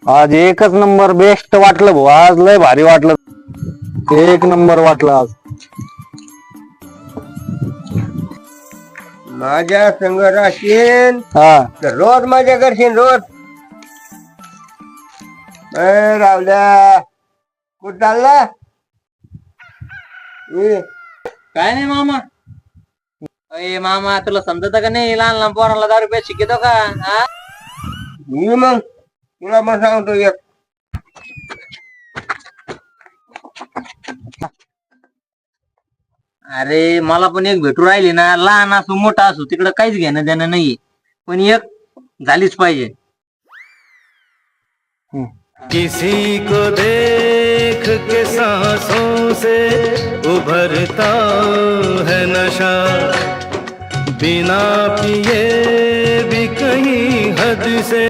आज एकच number best वाटलं भाऊ, आज लय भारी वाटलं, एक नंबर वाटलं आज. माझ्या संग राहशील हा तर रोज माझ्या करशील रोज. रावल्या कुठं चालला? काय नाही मामा. अय मामा तुला समजत का नाही, लहान लहान पोरांना दारू रुपये शिकतो का? हा मी मग तुला पण सांगतो एक. अरे मला पण एक भेटू राहिली ना, लहान असू मोठा असू तिकडं काहीच घेणं देणं नाही, पण एक झालीच पाहिजे. किसी को देख के सांसों से उभरता है नशा, बिना पिए भी कहीं हद से